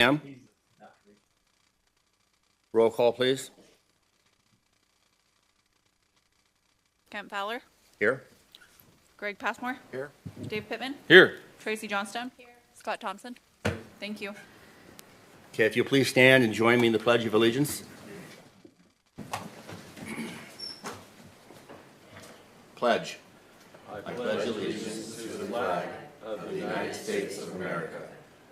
Ma'am? Roll call, please. Kent Fowler, Here. Greg Passmore, Here. Dave Pittman, Here. Tracy Johnstone, Scott Thompson. Thank you. Okay, if you'll please stand and join me in the Pledge of Allegiance. Pledge. I pledge allegiance to the flag of the United States of America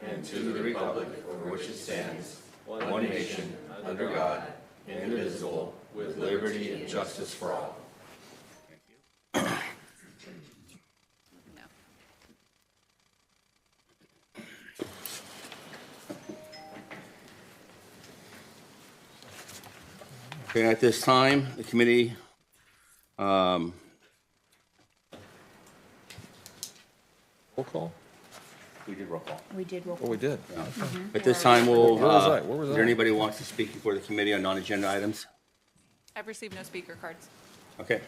and to the republic for which it stands, one nation, under God, indivisible, with liberty and justice for all. No. Okay, at this time, the committee Roll call? we did roll call. We did roll Oh, we did. At this time, we'll, Where was I? Where was is I? there anybody who wants to speak before the committee on non-agenda items? I've received no speaker cards. Okay.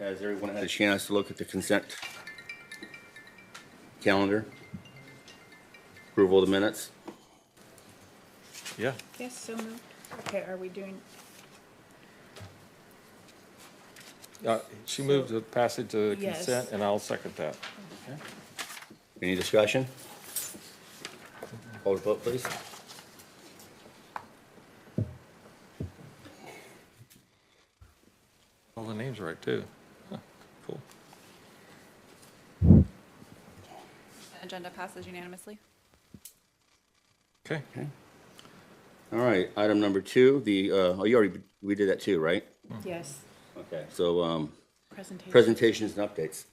Has everyone had a chance to look at the consent calendar? Approval of the minutes? Yeah. Yes, so moved. Okay, are we doing, She moved the passage to Yes. consent, and I'll second that. Any discussion? Call the vote, please. All the names are right, too. Huh, cool. Agenda passes unanimously. Okay. All right, item number 2, we did that too, right? yes, Okay, so, presentation? presentations and updates.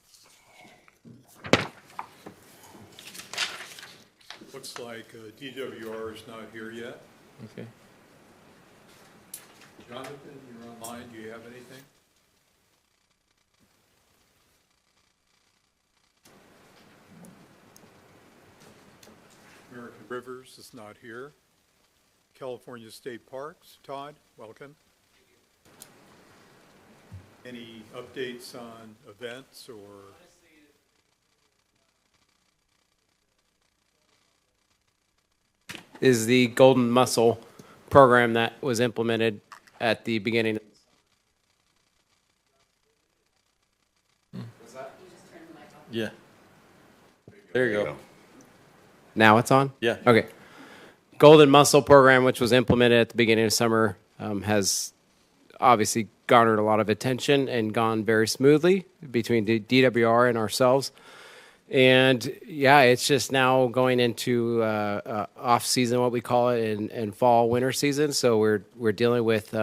Looks like DWR is not here yet. Okay. Jonathan, you're online. Do you have anything? American Rivers is not here. California State Parks, Todd, welcome. Any updates on events or? Is the Golden Mussel program that was implemented at the beginning. Yeah. There you go. Now it's on? Yeah. Okay. Golden Mussel program, which was implemented at the beginning of summer, has obviously garnered a lot of attention and gone very smoothly between the DWR and ourselves. And yeah, it's just now going into off season, what we call it, and fall winter season. So we're dealing with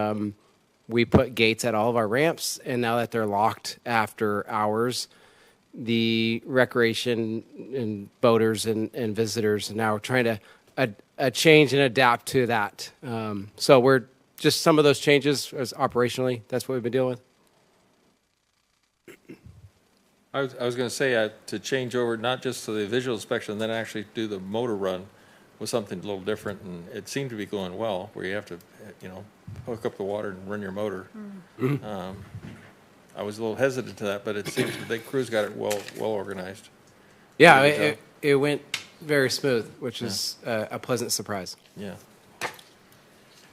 we put gates at all of our ramps, and now that they're locked after hours, the recreation and boaters and visitors are now trying to change and adapt to that. So we're just some of those changes as operationally. That's what we've been dealing with. I was going to say to change over not just to the visual inspection, then actually do the motor run was something a little different, and it seemed to be going well, where you have to, hook up the water and run your motor. I was a little hesitant to that, but it seems the crew's got it well organized. Yeah, Good job. it went very smooth, which is a pleasant surprise. Yeah.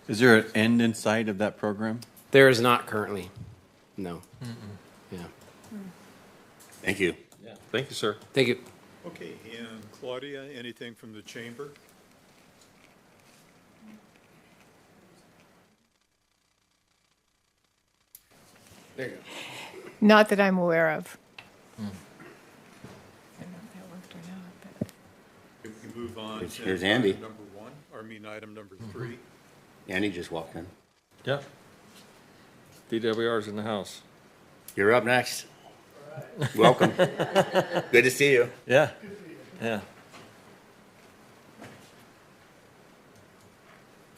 Is there an end in sight of that program? There is not currently. No. Yeah. Thank you. Yeah. Thank you, sir. Thank you. Okay, and Claudia, anything from the chamber? There you go. Not that I'm aware of. I don't know if that worked or not, but. If we move on to Here's Andy. item number 1, item number 3. Andy just walked in. Yeah. DWR's in the house. You're up next. Welcome. Good to see you. Yeah. Yeah.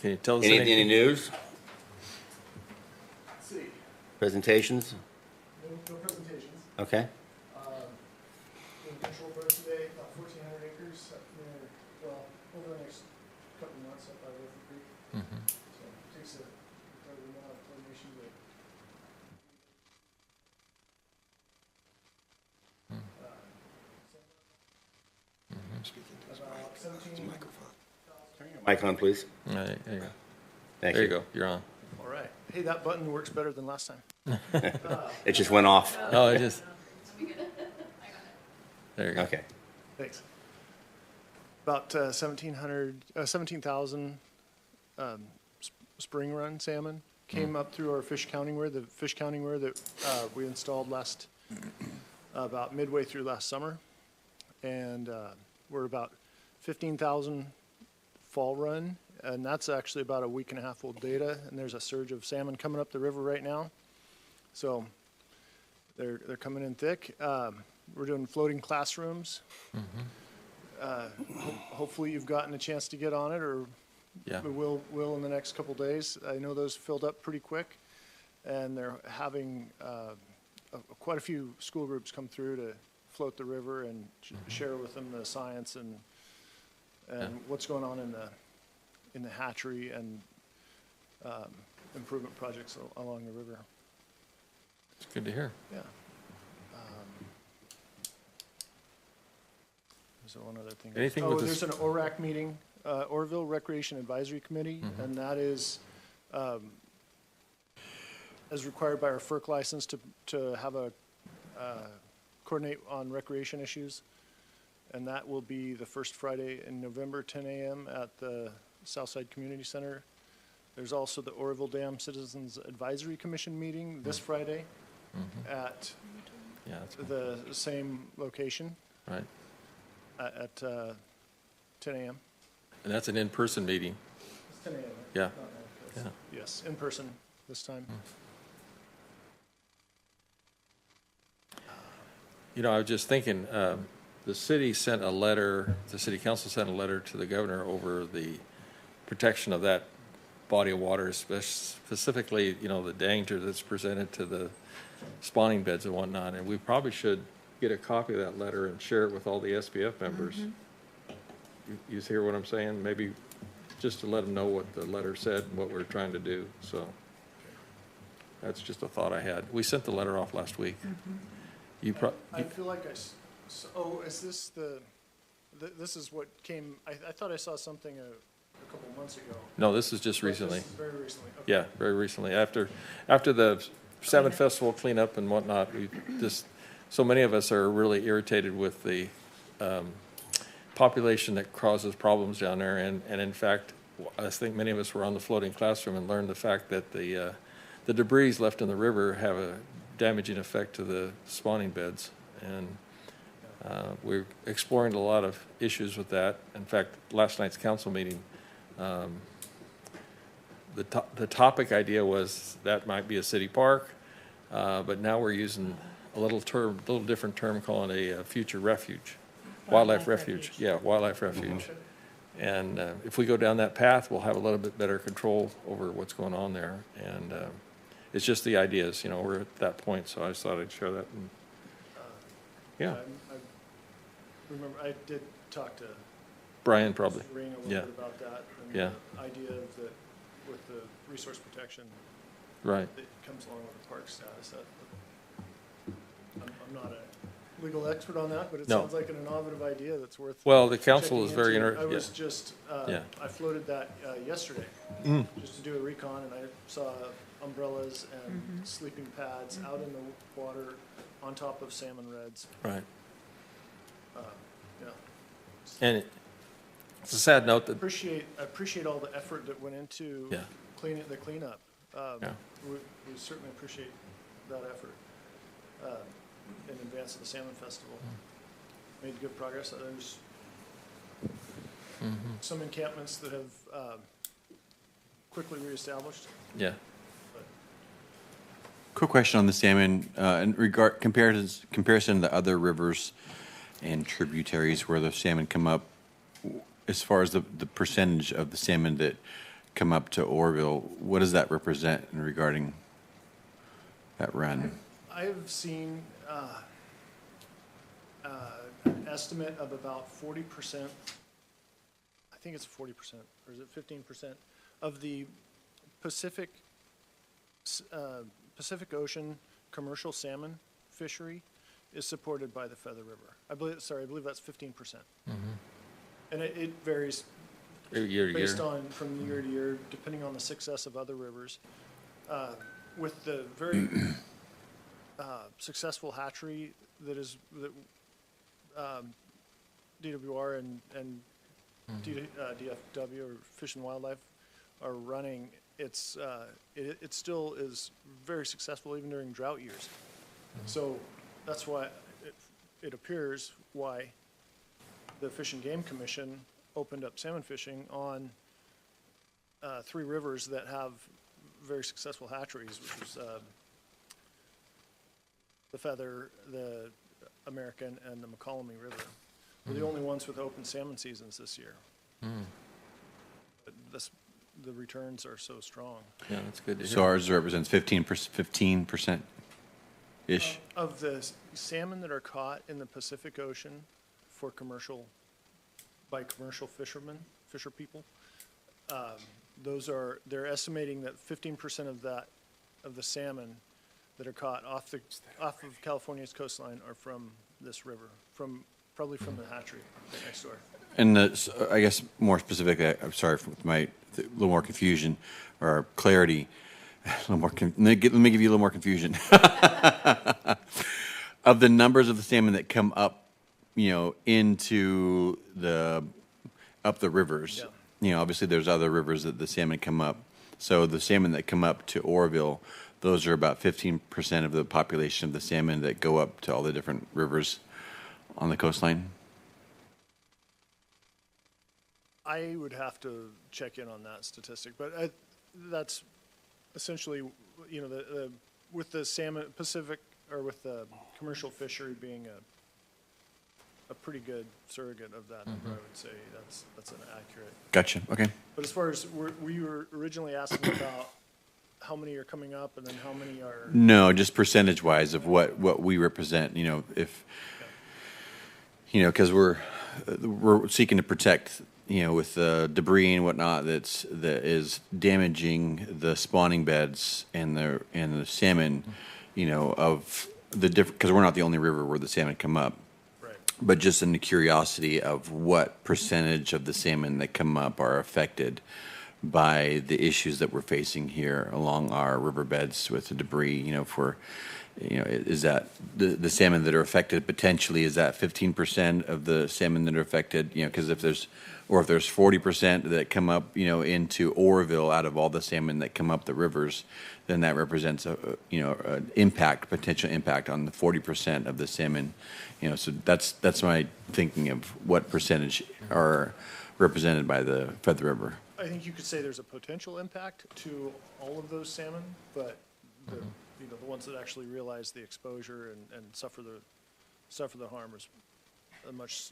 Can you tell us Any anything? news? Presentations? No presentations. Okay. In control bird today, about 1,400 acres up near, well, over the next couple of months up by River Creek. So it takes a lot of coordination to. about 17. Mic on, please. There you go. Thank There you go, you're on. All right. Hey, that button works better than last time. It just went off. Oh, it just. There you go. Okay. Thanks. About 17,000 spring run salmon came up through our fish counting weir, the fish counting weir that we installed about midway through last summer. And we're about 15,000 fall run, and that's actually about a week and a half old data, and there's a surge of salmon coming up the river right now. So they're coming in thick. We're doing floating classrooms. Hopefully you've gotten a chance to get on it, or Yeah. we will in the next couple days. I know those filled up pretty quick, and they're having quite a few school groups come through to float the river and share with them the science and what's going on in the hatchery and improvement projects along the river. It's good to hear. Yeah. There's one other thing. Anything Oh, with this- there's an ORAC meeting, Orville Recreation Advisory Committee, and that is, as required by our FERC license to have a, coordinate on recreation issues. And that will be the first Friday in November, 10 a.m. at the Southside Community Center. There's also the Oroville Dam Citizens Advisory Commission meeting this Friday at Yeah, that's good. the same location Right. at 10 a.m. And that's an in-person meeting. It's 10 a.m. right? Yeah. Not 9, Yeah. yes, in person this time. You know, I was just thinking, the city sent a letter, the city council sent a letter to the governor over the protection of that body of water, specifically, you know, the danger that's presented to the spawning beds and whatnot. And we probably should get a copy of that letter and share it with all the SBF members. You hear what I'm saying? Maybe just to let them know what the letter said and what we're trying to do, so. That's just a thought I had. We sent the letter off last week. You I feel like oh, is this this is what came, I thought I saw something a couple months ago. no, this is just But this recently. is very recently. Okay. Yeah, very recently. After the Salmon Festival cleanup and whatnot, we just, so many of us are really irritated with the population that causes problems down there. And in fact, I think many of us were on the floating classroom and learned the fact that the debris left in the river have a damaging effect to the spawning beds. And we're exploring a lot of issues with that. In fact, last night's council meeting, the topic idea was that might be a city park, but now we're using a little different term, calling it a future refuge, wildlife refuge. Yeah, wildlife refuge. And if we go down that path, we'll have a little bit better control over what's going on there. And it's just the ideas, you know, we're at that point, so I just thought I'd share that. And, yeah, I remember, I did talk to Brian probably. Serena a little Yeah. bit about that. And Yeah. the idea of with the resource protection Right. that comes along with the park status. I'm not a legal expert on that, but it No. sounds like an innovative idea that's worth. Well, the council checking is very into. interested. I was just, Yeah. I floated that yesterday, just to do a recon, and I saw umbrellas and sleeping pads out in the water on top of salmon reds. Right. Yeah. And it's a sad note that, I appreciate all the effort that went into Yeah. the cleanup. Yeah. We certainly appreciate that effort in advance of the Salmon Festival. Made good progress. There's some encampments that have quickly reestablished. yeah. Quick question on the salmon, in comparison to other rivers and tributaries where the salmon come up, as far as the percentage of the salmon that come up to Orville, what does that represent in regarding that run? I've seen an estimate of about 40%, I think it's 40%, or is it 15%, of the Pacific Ocean commercial salmon fishery is supported by the Feather River. I believe that's 15%. And it varies Year to based year? on, from year to year, depending on the success of other rivers. With the very successful hatchery that DWR and DFW, or Fish and Wildlife, are running, it still is very successful even during drought years. So that's why it appears why the Fish and Game Commission opened up salmon fishing on 3 rivers that have very successful hatcheries, which is the Feather, the American, and the McCollum River. We're the only ones with open salmon seasons this year. But the returns are so strong. Yeah, that's good to hear. So ours represents 15%-ish? Of the salmon that are caught in the Pacific Ocean for by commercial fisher people, they're estimating that 15% of the salmon that are caught off of California's coastline are from this river, probably from the hatchery next door. And I guess more specifically, I'm sorry for a little more confusion or clarity. Let me give you a little more confusion. Of the numbers of the salmon that come up, into up the rivers. Yeah. Obviously there's other rivers that the salmon come up. So the salmon that come up to Oroville, those are about 15% of the population of the salmon that go up to all the different rivers on the coastline. I would have to check in on that statistic, but that's essentially, with the salmon Pacific, or with the commercial fishery being a pretty good surrogate of that number, I would say that's an accurate. Gotcha. Okay. But as far as we were originally asking about how many are coming up and then how many are. No, just percentage-wise of what we represent. If because we're seeking to protect. With the debris and whatnot that is damaging the spawning beds and the salmon, of the different, because we're not the only river where the salmon come up. Right. But just in the curiosity of what percentage of the salmon that come up are affected by the issues that we're facing here along our riverbeds with the debris, is that the salmon that are affected potentially, is that 15% of the salmon that are affected? Because if there's 40% that come up, into Oroville out of all the salmon that come up the rivers, then that represents an potential impact on the 40% of the salmon. So that's my thinking of what percentage are represented by the Feather River. I think you could say there's a potential impact to all of those salmon, but the ones that actually realize the exposure and suffer the harm is a much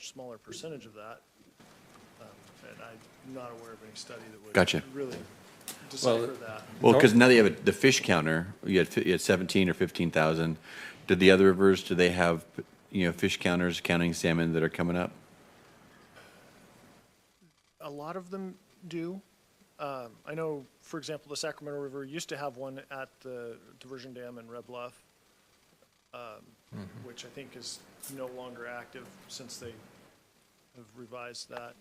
smaller percentage of that. And I'm not aware of any study that would Gotcha. really decipher that. Well, because now you have the fish counter. You had 17 or 15,000. Did the other rivers? Do they have fish counters counting salmon that are coming up? A lot of them do. I know, for example, the Sacramento River used to have one at the diversion dam in Red Bluff, which I think is no longer active since they have revised that.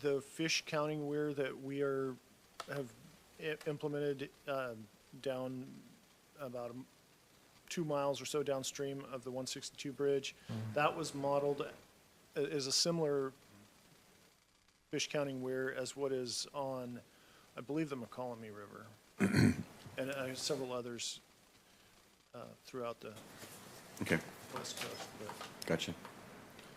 The fish counting weir that we have implemented down about 2 miles or so downstream of the 162 bridge, that was modeled as a similar fish counting weir as what is on, I believe, the McCollum River, and several others throughout the West Coast. But Gotcha.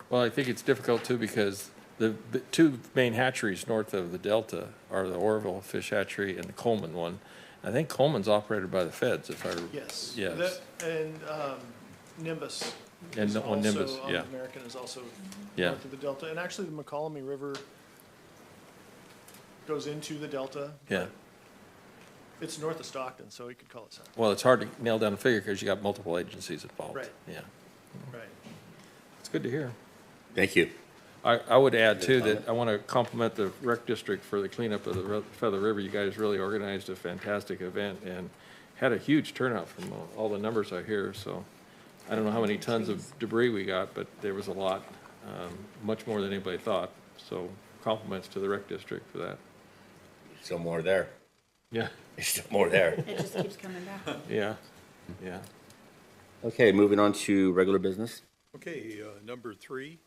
Well, I think it's difficult too because the 2 main hatcheries north of the Delta are the Oroville Fish Hatchery and the Coleman one. I think Coleman's operated by the feds, if I remember. yes. Yes. And Nimbus. And is on Nimbus, also, yeah. American is also Yeah. north of the Delta. And actually, the McCollum River goes into the Delta. Yeah. It's north of Stockton, so you could call it Stockton. Well, it's hard to nail down a figure because you got multiple agencies involved. Right. Yeah. Right. It's good to hear. Thank you. I would add too that I want to compliment the rec district for the cleanup of the Feather River. You guys really organized a fantastic event and had a huge turnout from all the numbers I hear. So I don't know how many tons of debris we got, but there was a lot. much more than anybody thought. So compliments to the rec district for that. Still more there. Yeah. There's still more there. It just keeps coming back. Yeah, yeah. Okay, moving on to regular business. Okay, number 3.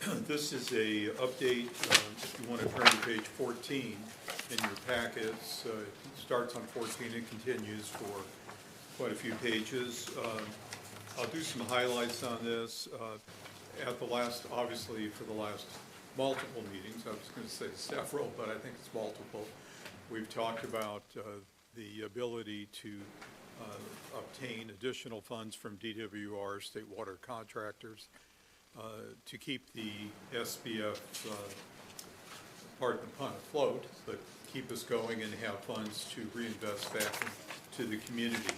And this is a update, if you want to turn to page 14 in your packets. It starts on 14 and continues for quite a few pages. I'll do some highlights on this. At the last, obviously, for the last multiple meetings, I was going to say several, but I think it's multiple, we've talked about the ability to obtain additional funds from DWR, state water contractors, to keep the SBF part of the pond afloat, but keep us going and have funds to reinvest back into the community.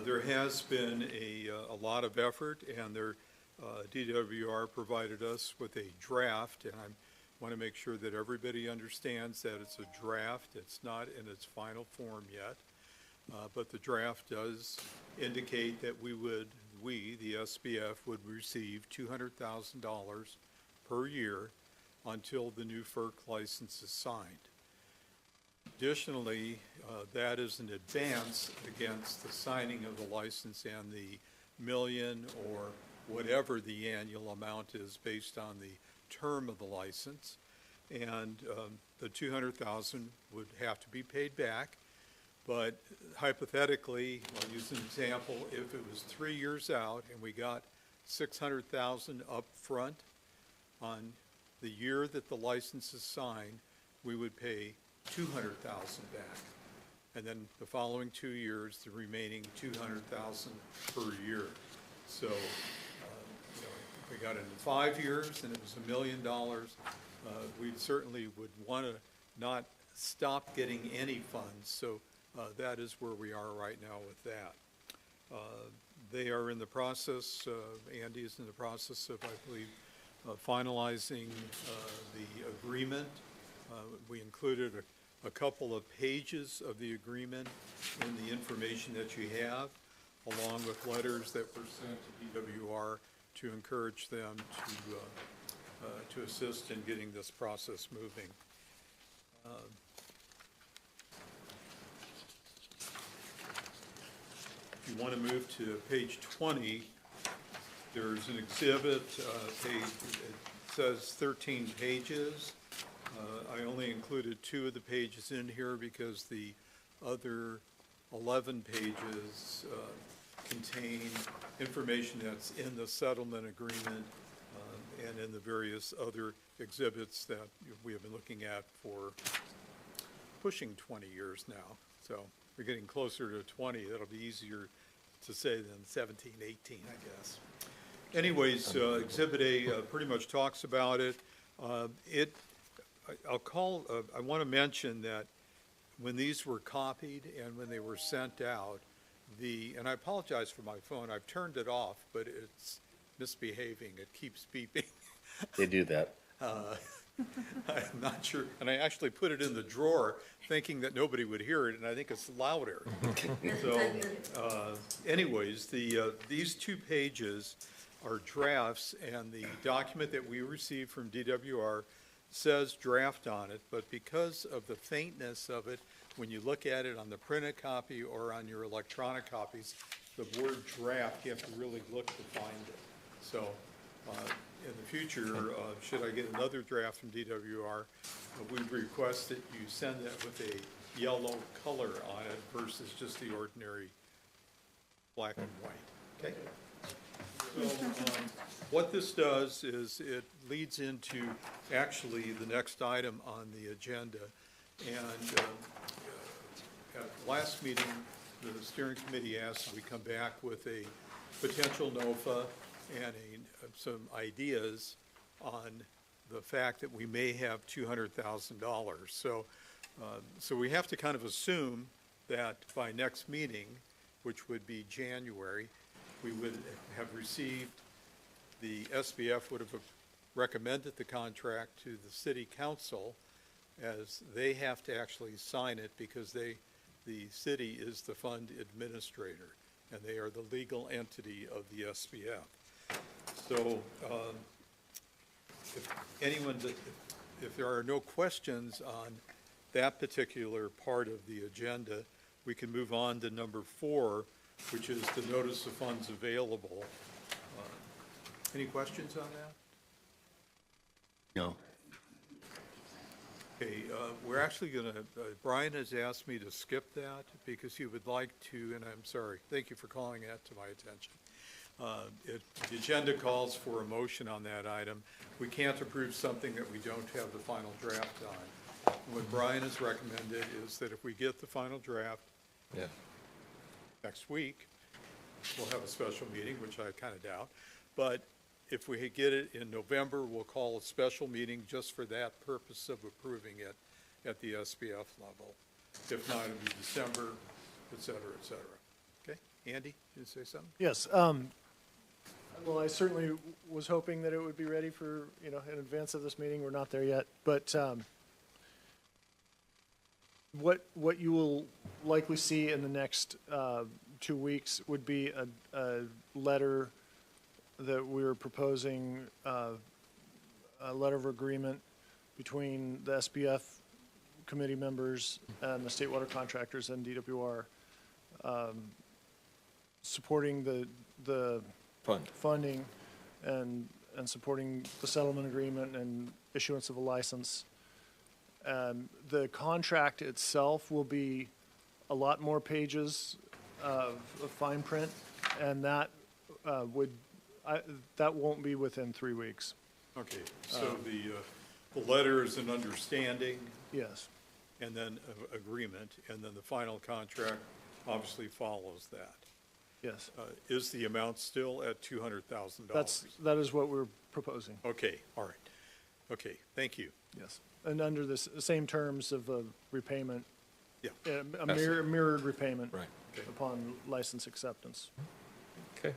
There has been a lot of effort, and DWR provided us with a draft, and I want to make sure that everybody understands that it's a draft. It's not in its final form yet, but the draft does indicate that we, the SBF, would receive $200,000 per year until the new FERC license is signed. Additionally, that is an advance against the signing of the license and the million or whatever the annual amount is based on the term of the license. And the $200,000 would have to be paid back. But hypothetically, I'll use an example, if it was 3 years out and we got $600,000 up front on the year that the license is signed, we would pay $200,000 back. And then the following 2 years, the remaining $200,000 per year. So, if we got it in 5 years and it was $1 million, we certainly would want to not stop getting any funds. So that is where we are right now with that. They are in the process, Andy is in the process of, I believe, finalizing the agreement. We included a couple of pages of the agreement in the information that you have, along with letters that were sent to DWR to encourage them to assist in getting this process moving. If you want to move to page 20, there's an exhibit, it says 13 pages. I only included 2 of the pages in here because the other 11 pages contain information that's in the settlement agreement and in the various other exhibits that we have been looking at for pushing 20 years now. So we're getting closer to 20. That'll be easier to say than 17, 18, I guess. Anyways, Exhibit A pretty much talks about it. I want to mention that when these were copied and when they were sent out, and I apologize for my phone, I've turned it off, but it's misbehaving. It keeps beeping. They do that. I'm not sure, and I actually put it in the drawer thinking that nobody would hear it, and I think it's louder. So, anyways, these 2 pages are drafts, and the document that we received from DWR says draft on it, but because of the faintness of it, when you look at it on the printed copy or on your electronic copies, the word draft, you have to really look to find it. So, in the future, should I get another draft from DWR, we request that you send that with a yellow color on it versus just the ordinary black and white, okay? So what this does is it leads into actually the next item on the agenda. And at the last meeting, the steering committee asked that we come back with a potential NOFA and some ideas on the fact that we may have $200,000. So we have to kind of assume that by next meeting, which would be January, we would have received, the SBF would have recommended the contract to the city council, as they have to actually sign it because the city is the fund administrator and they are the legal entity of the SBF. So, if there are no questions on that particular part of the agenda, we can move on to number 4, which is the notice of funds available. Any questions on that? No. Okay, we're actually going to, Brian has asked me to skip that because he would like to, and I'm sorry, thank you for calling that to my attention. The agenda calls for a motion on that item. We can't approve something that we don't have the final draft on. What Brian has recommended is that if we get the final draft Yeah. next week, we'll have a special meeting, which I kind of doubt. But if we get it in November, we'll call a special meeting just for that purpose of approving it at the SBF level. If not, it'll be December, et cetera, et cetera. Okay, Andy, you say something? Yes, well, I certainly was hoping that it would be ready for, in advance of this meeting. We're not there yet. But what you will likely see in the next 2 weeks would be a letter that we're proposing, a letter of agreement between the SBF committee members and the state water contractors and DWR, supporting the funding and supporting the settlement agreement and issuance of a license. The contract itself will be a lot more pages of fine print, and that that won't be within 3 weeks. Okay, so the letter is an understanding Yes. and then agreement, and then the final contract obviously follows that. Yes. Is the amount still at $200,000? That is what we're proposing. Okay, all right. Okay, thank you. Yes. And under the same terms of repayment. Yeah. A mirrored repayment. Right. Okay. Upon license acceptance. Okay.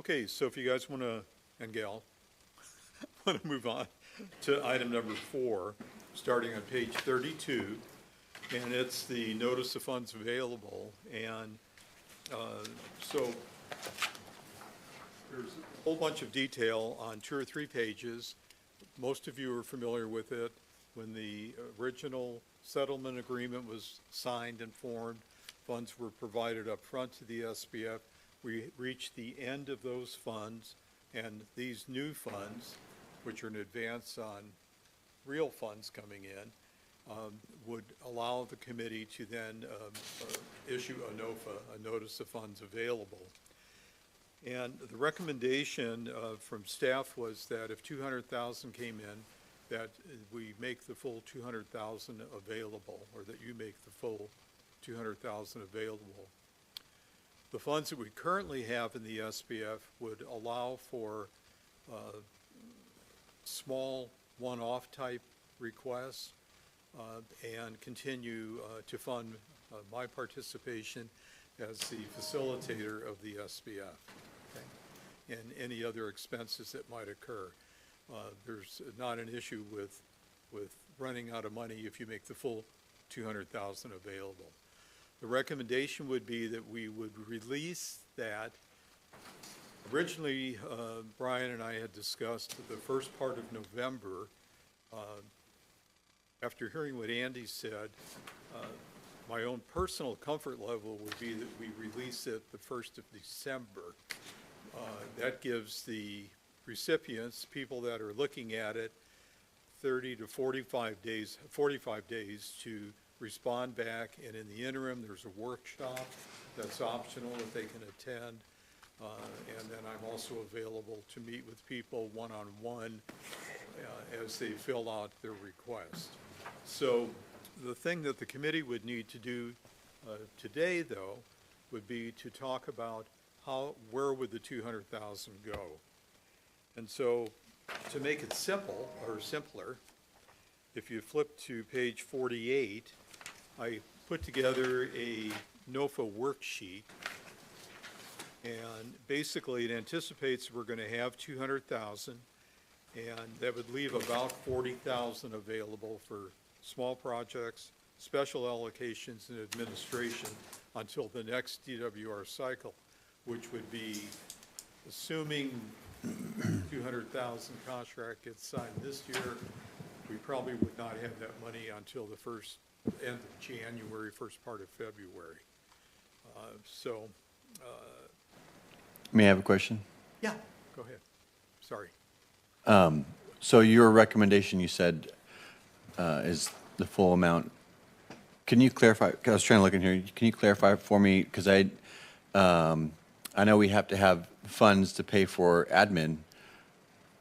Okay, so if you guys want to, and gal, want to move on to item number 4, starting on page 32, and it's the notice of funds available. And so there's a whole bunch of detail on 2 or 3 pages. Most of you are familiar with it. When the original settlement agreement was signed and formed, funds were provided up front to the SBF. We reached the end of those funds, and these new funds, which are an advance on real funds coming in, would allow the committee to then issue a NOFA, a notice of funds available. And the recommendation from staff was that if 200,000 came in, that we make the full 200,000 available, or that you make the full 200,000 available. The funds that we currently have in the SBF would allow for small one-off type requests and continue to fund my participation as the facilitator of the SBF, okay, and any other expenses that might occur. There's not an issue with running out of money if you make the full 200,000 available. The recommendation would be that we would release that. Originally, Brian and I had discussed the first part of November. After hearing what Andy said, my own personal comfort level would be that we release it the 1st of December. That gives the recipients, people that are looking at it, 30 to 45 days to respond back, and in the interim, there's a workshop that's optional that they can attend, and then I'm also available to meet with people one-on-one as they fill out their request. So the thing that the committee would need to do today, though, would be to talk about where would the 200,000 go. And so to make it simple, or simpler, if you flip to page 48, I put together a NOFA worksheet, and basically it anticipates we're going to have 200,000, and that would leave about 40,000 available for small projects, special allocations, and administration until the next DWR cycle, which would be assuming 200,000 contract gets signed this year, we probably would not have that money until the end of January, first part of February. May I have a question? Yeah, go ahead. Sorry. So your recommendation, you said, is the full amount. Can you clarify, 'cause I was trying to look in here, can you clarify for me, because I know we have to have funds to pay for admin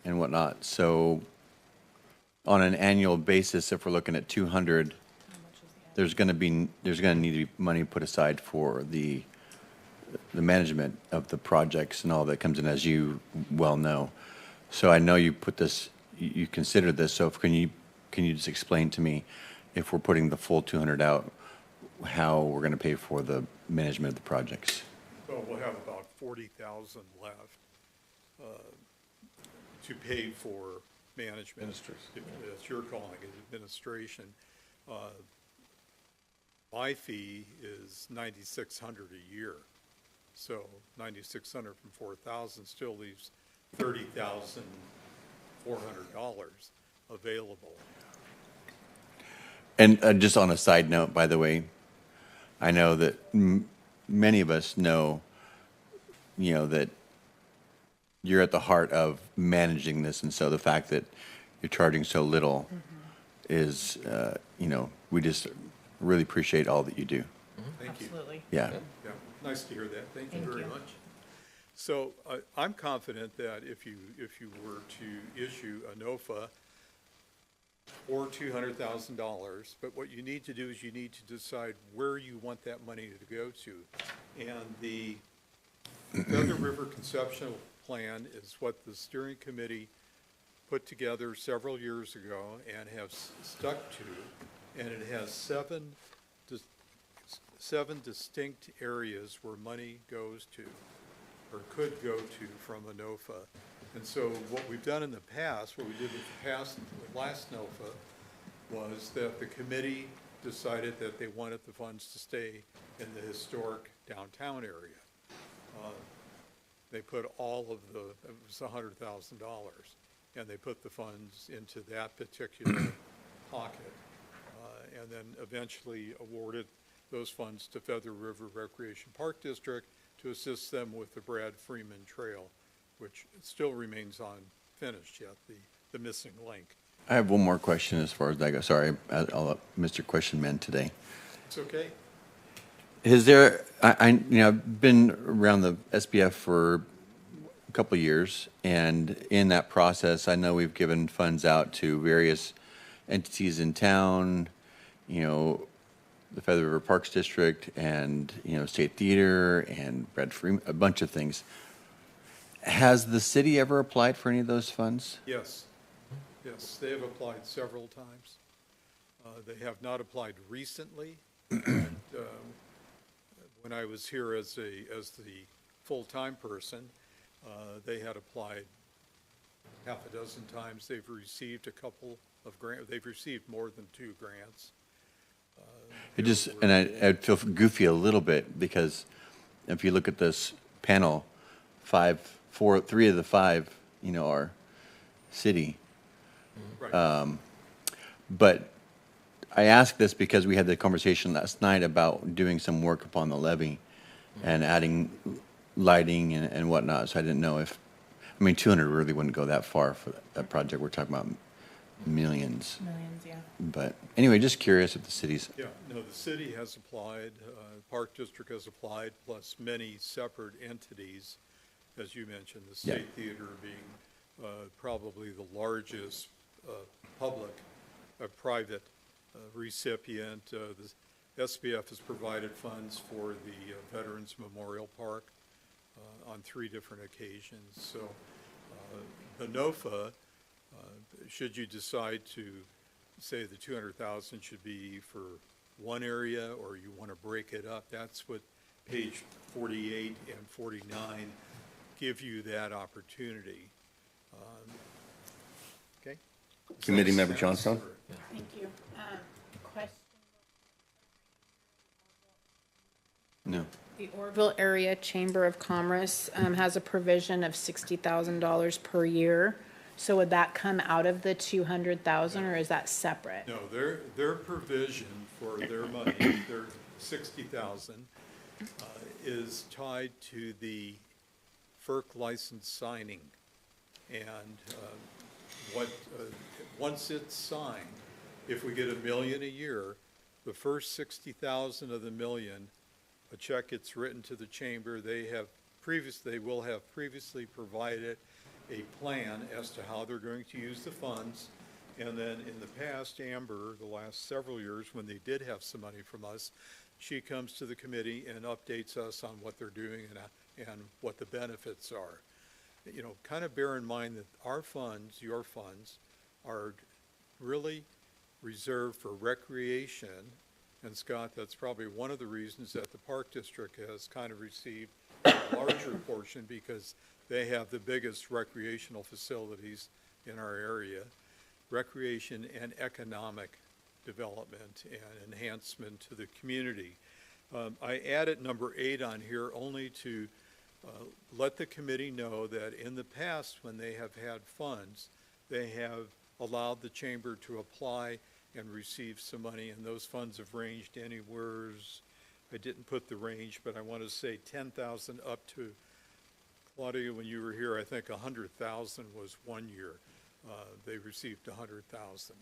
and whatnot, so on an annual basis, if we're looking at 200, there's going to need to be money put aside for the management of the projects and all that comes in, as you well know. So I know you put this, you considered this, so can you just explain to me, if we're putting the full 200 out, how we're going to pay for the management of the projects? Well, we'll have about 40,000 left to pay for management. As you're calling it, administration. My fee is $9,600 a year. So 9,600 from 4,000 still leaves $30,400 available. And just on a side note, by the way, I know that many of us know, that you're at the heart of managing this, and so the fact that you're charging so little is, we just really appreciate all that you do. Thank you. Absolutely. Yeah. Yeah, nice to hear that. Thank you Thank very you. much. So I'm confident that if you were to issue a NOFA for $200,000, but what you need to do is you need to decide where you want that money to go to. And the Feather River Conceptual Plan is what the steering committee put together several years ago and have stuck to, and it has seven distinct areas where money goes to, or could go to, from a NOFA. And so what we've done in the past, what we did with the last NOFA, was that the committee decided that they wanted the funds to stay in the historic downtown area. They put all of it was $100,000, and they put the funds into that particular pocket, and then eventually awarded those funds to Feather River Recreation Park District to assist them with the Brad Freeman Trail, which still remains unfinished yet, the missing link. I have one more question as far as that goes. Sorry, I'll let Mr. Question Man today. It's okay. Is there, I've been around the SBF for a couple of years, and in that process, I know we've given funds out to various entities in town, the Feather River Parks District, and, State Theater, and Brad Freeman, a bunch of things. Has the city ever applied for any of those funds? Yes. Yes, they have applied several times. They have not applied recently. And, when I was here as the full-time person, they had applied half a dozen times. They've received a couple of grants. They've received more than 2 grants. I'd feel goofy a little bit, because if you look at this panel, 3 of the 5, are city. Right. But I ask this because we had the conversation last night about doing some work upon the levee and adding lighting and whatnot. So I didn't know 200 really wouldn't go that far for that project. We're talking about millions. Millions, yeah. But anyway, just curious if the city's. Yeah, no, the city has applied, Park District has applied, plus many separate entities, as you mentioned, the State Theater being probably the largest private recipient. The SBF has provided funds for the Veterans Memorial Park on 3 different occasions. So the NOFA, should you decide to say the 200,000 should be for one area, or you want to break it up, that's what page 48 and 49 give you that opportunity. Okay? Committee Member Johnstone? Thank you. Question? No. The Orville Area Chamber of Commerce has a provision of $60,000 per year. So would that come out of the 200,000 or is that separate? No, their provision for their money, their 60,000, is tied to the FERC license signing. And once it's signed, if we get $1 million a year, the first 60,000 of the million, a check gets written to the chamber. They will have previously provided a plan as to how they're going to use the funds. And then in the past, Amber, the last several years, when they did have some money from us, she comes to the committee and updates us on what they're doing and what the benefits are. You know, kind of bear in mind that our funds, your funds, are really reserved for recreation. And Scott, that's probably one of the reasons that the Park District has kind of received a larger portion, because they have the biggest recreational facilities in our area. Recreation and economic development and enhancement to the community. I added number 8 on here only to let the committee know that in the past, when they have had funds, they have allowed the chamber to apply and receive some money, and those funds have ranged anywhere, I didn't put the range, but I want to say 10,000 up to, Claudia, when you were here, I think 100,000 was one year. They received 100,000.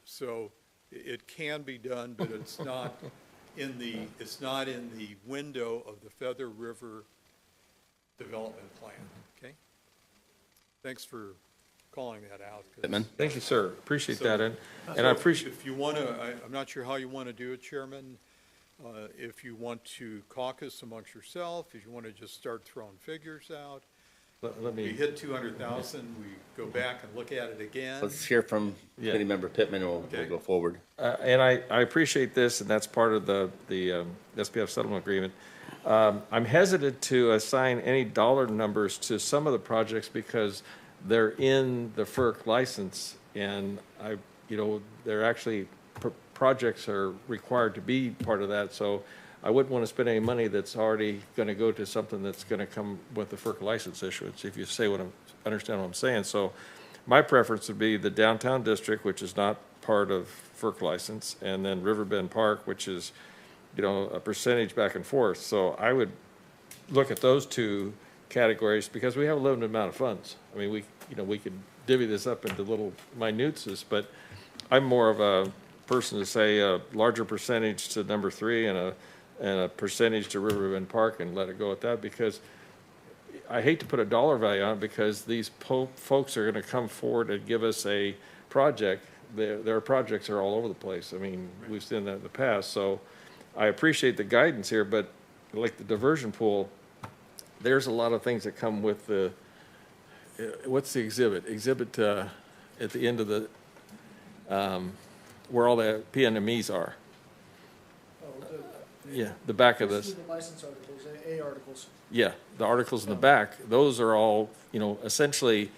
So it can be done, but it's not in the window of the Feather River Development Plan. Okay. Thanks for calling that out. Thank you, sir. Appreciate So- that. And I appreciate, If you want to, I'm not sure how you want to do it, Chairman. If you want to caucus amongst yourself, if you want to just start throwing figures out. let We me, hit 200,000, we go back and look at it again. Let's hear from Yeah. Committee Member Pittman, and we'll Okay. go forward. and I appreciate this, and that's part of the SBF settlement agreement. I'm hesitant to assign any dollar numbers to some of the projects because they're in the FERC license, and they're actually, projects are required to be part of that, so I wouldn't want to spend any money that's already going to go to something that's going to come with the FERC license issuance, if you understand what I'm saying. So my preference would be the downtown district, which is not part of FERC license, and then Riverbend Park, which is, a percentage back and forth. So I would look at those two categories because we have a limited amount of funds. I mean, we could divvy this up into little minutes, but I'm more of a person to say a larger percentage to number 3 and a percentage to Riverbend Park and let it go at that, because I hate to put a dollar value on it because these folks are going to come forward and give us a project. Their projects are all over the place. I mean, we've seen that in the past. So I appreciate the guidance here, but like the diversion pool, there's a lot of things that come with the, what's the exhibit? Exhibit at the end of the, where all the PNMEs are. Yeah, the back of this. The license articles, A articles. Yeah, the articles in the back, those are all, essentially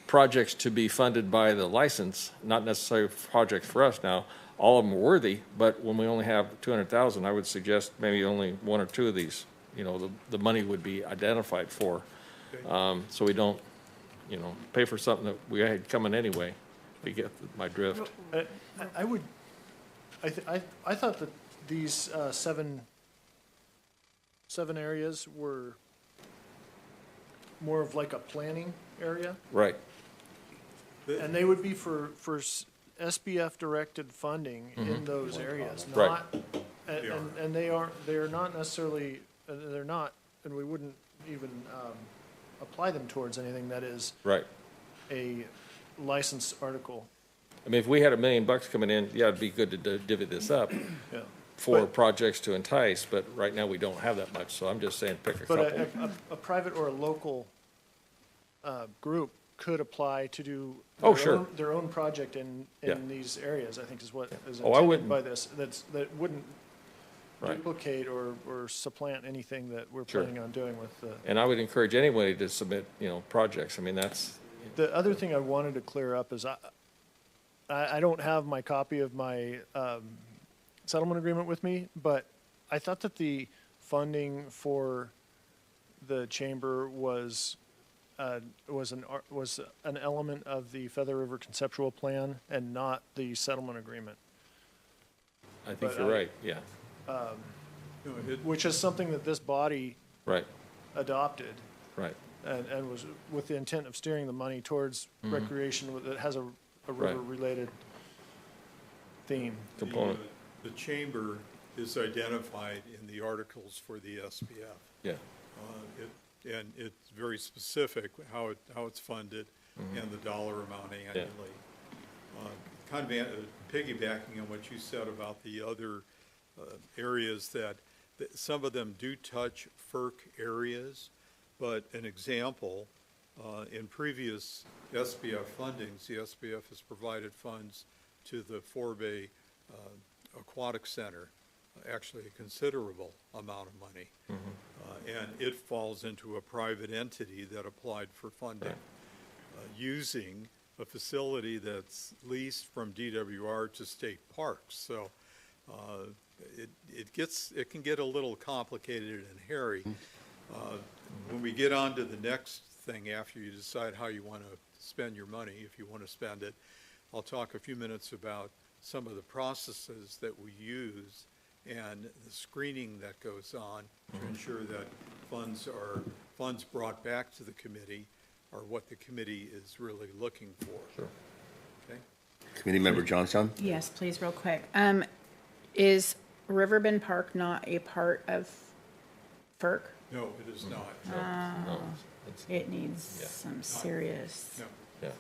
projects to be funded by the license, not necessarily projects for us now. All of them are worthy, but when we only have 200,000, I would suggest maybe only 1 or 2 of these, the money would be identified for. So we don't, pay for something that we had coming anyway. You get my drift. I thought that these seven areas were more of like a planning area, Right. and they would be for SBF directed funding in those areas, Right. not, and they're not necessarily, they're not, and we wouldn't even apply them towards anything that is Right. a license article. I mean, if we had $1 million coming in, yeah, it'd be good to divvy this up Yeah. for projects to entice, but right now we don't have that much, so I'm just saying pick a couple. But a private or a local group could apply to do Oh, sure. their own project in Yeah. these areas, I think is what is Oh, I intended wouldn't- by this. That wouldn't Right. duplicate or supplant anything that we're Sure. planning on doing with the. And I would encourage anybody to submit, projects. I mean, that's, The other thing I wanted to clear up is I don't have my copy of my settlement agreement with me, but I thought that the funding for the chamber was an element of the Feather River conceptual plan and not the settlement agreement, I think But you're right, yeah, No, which is something that this body right, adopted right. and was with the intent of steering the money towards recreation that has a Right. river-related theme. Component, The chamber is identified in the articles for the SBF. yeah, And it's very specific how it's funded and the dollar amount annually. Kind of piggybacking on what you said about the other areas that some of them do touch FERC areas, but an example, in previous SBF fundings, the SBF has provided funds to the Forbay Aquatic Center, actually a considerable amount of money. And it falls into a private entity that applied for funding, using a facility that's leased from DWR to state parks. So it can get a little complicated and hairy. When we get on to the next thing, after you decide how you want to spend your money, if you want to spend it, I'll talk a few minutes about some of the processes that we use and the screening that goes on to ensure that funds brought back to the committee are what the committee is really looking for. Sure. Okay? Committee Member Johnson? Yes, please, real quick. Is Riverbend Park not a part of FERC? No, it is not. no, it's, It needs Yeah. some serious. No. yeah.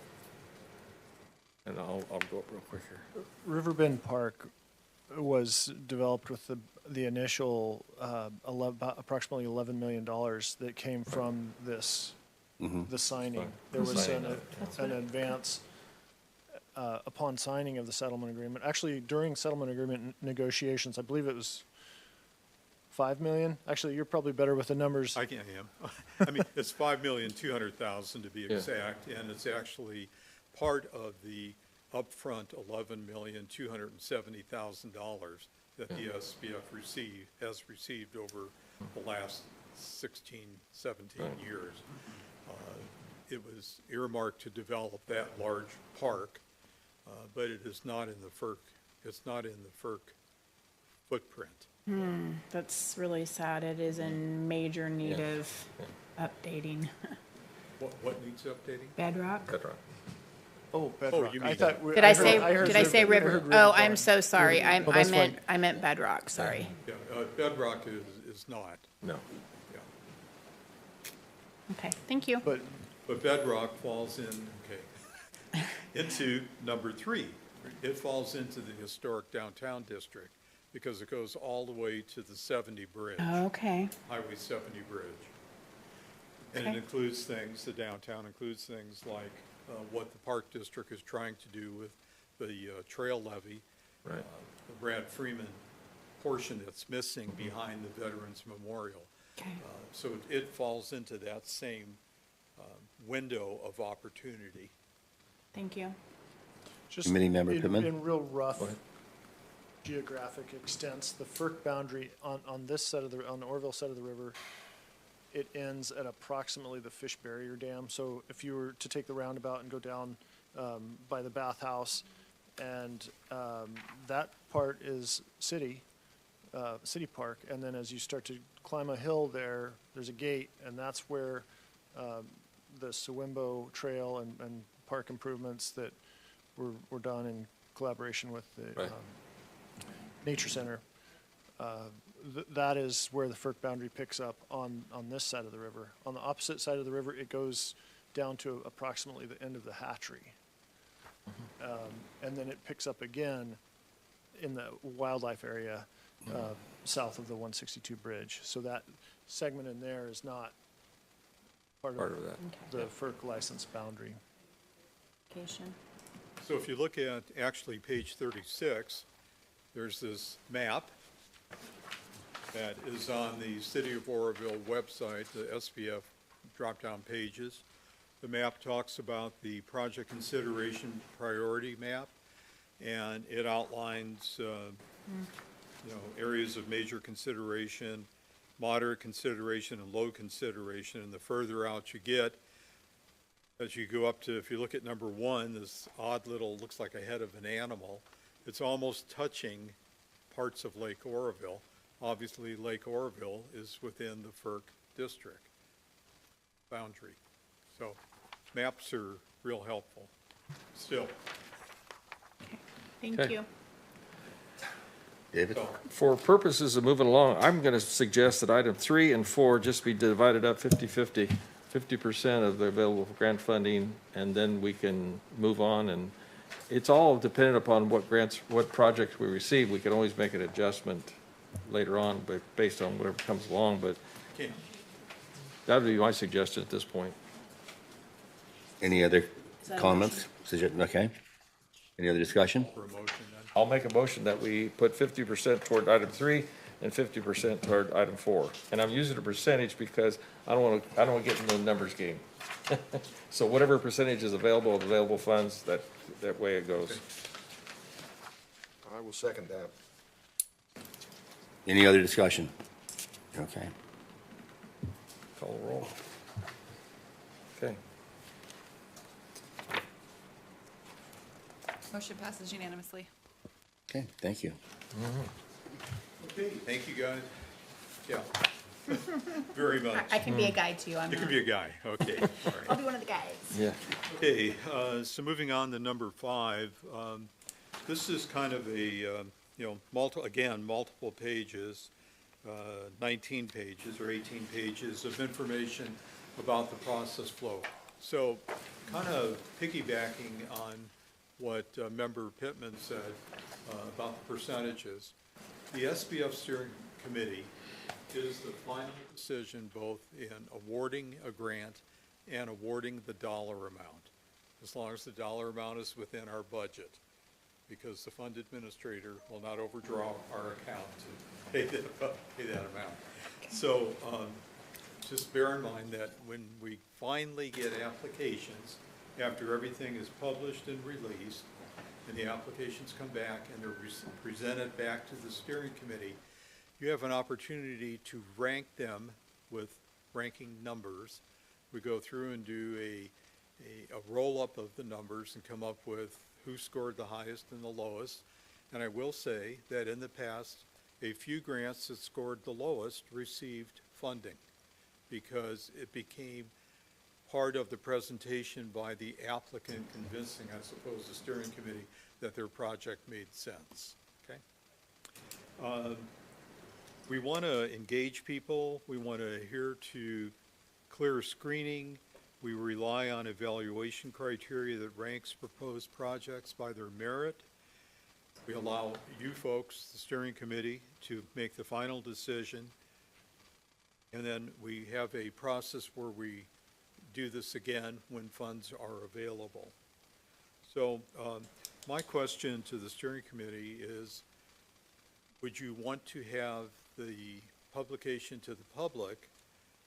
And I'll go up real quick here. Riverbend Park was developed with the initial approximately $11 million that came from this, the signing. There was an advance upon signing of the settlement agreement. Actually, during settlement agreement negotiations, I believe it was 5 million. Actually, you're probably better with the numbers. I am. I mean, it's 5,200,000 to be Yeah. exact, and it's actually part of the upfront $11,270,000 that the SBF has received over the last 16, 17 years. It was earmarked to develop that large park, but it is not in the FERC. It's not in the FERC footprint. That's really sad. It is in major need Yeah. of updating. What needs updating? Bedrock? Bedrock. Oh, Bedrock. you I mean thought. Did I say River? river? Oh, I'm so sorry. Well, that's fine. I meant bedrock, sorry. Yeah, Bedrock is not. No, Yeah. Okay, thank you. But Bedrock falls into number 3. It falls into the historic downtown district because it goes all the way to the 70 bridge, Okay, Highway 70 bridge. And Okay. it includes things, the downtown includes things like what the park district is trying to do with the trail levee, right, the Brad Freeman portion that's missing behind the Veterans Memorial. okay. So it falls into that same window of opportunity. Thank you. Just Committee Member Pittman? in real rough Go ahead. geographic extents, the FERC boundary on this side of on the Orville side of the river, it ends at approximately the Fish Barrier Dam. So if you were to take the roundabout and go down by the bathhouse, and that part is city park, and then as you start to climb a hill there's a gate, and that's where the Sewimbo Trail and park improvements that were done in collaboration with the Right. Nature Center. That is where the FERC boundary picks up on this side of the river. On the opposite side of the river, it goes down to approximately the end of the hatchery. And then it picks up again in the wildlife area south of the 162 bridge. So that segment in there is not part part of of that. the FERC license boundary. Location. So if you look at actually page 36, there's this map that is on the City of Oroville website, the SBF drop-down pages. The map talks about the project consideration priority map, and it outlines, areas of major consideration moderate consideration and low consideration, and the further out you get, as you go up to, if you look at number 1, this odd little, looks like a head of an animal, it's almost touching parts of Lake Oroville. Obviously, Lake Oroville is within the FERC district boundary. So maps are real helpful still. Thank Okay. you. David? For purposes of moving along, I'm going to suggest that item 3 and 4 just be divided up 50/50, 50% of the available grant funding, and then we can move on. And it's all dependent upon what grants, what projects we receive. We can always make an adjustment later on, but based on whatever comes along. But Okay. that would be my suggestion at this point. Any other that a comments? Okay. Any other discussion? For a motion then. I'll make a motion that we put 50% toward item 3 and 50% toward item 4. And I'm using a percentage because I don't want to get in the numbers game. So whatever percentage is available of available funds, that way it goes. I will second that. Any other discussion? Okay. Call the roll. Okay. Motion passes unanimously. Okay, thank you. Okay, thank you, guys. Yeah. Very much. I can be a guide too. I'm You can not. be a guy, okay. All right. I'll be one of the guys. Yeah. Okay, so moving on to number 5, this is kind of a, multiple pages, 19 pages or 18 pages of information about the process flow. So kind of piggybacking on what Member Pittman said about the percentages, the SBF Steering Committee is the final decision both in awarding a grant and awarding the dollar amount, as long as the dollar amount is within our budget, because the fund administrator will not overdraw our account to pay that amount. So just bear in mind that when we finally get applications, after everything is published and released, and the applications come back and they're presented back to the steering committee, you have an opportunity to rank them with ranking numbers. We go through and do a roll-up of the numbers and come up with who scored the highest and the lowest. And I will say that in the past, a few grants that scored the lowest received funding because it became part of the presentation by the applicant convincing, I suppose, the steering committee that their project made sense, okay? We want to engage people. We want to adhere to clear screening. We rely on evaluation criteria that ranks proposed projects by their merit. We allow you folks, the steering committee, to make the final decision. And then we have a process where we do this again when funds are available. So my question to the steering committee is, would you want to have the publication to the public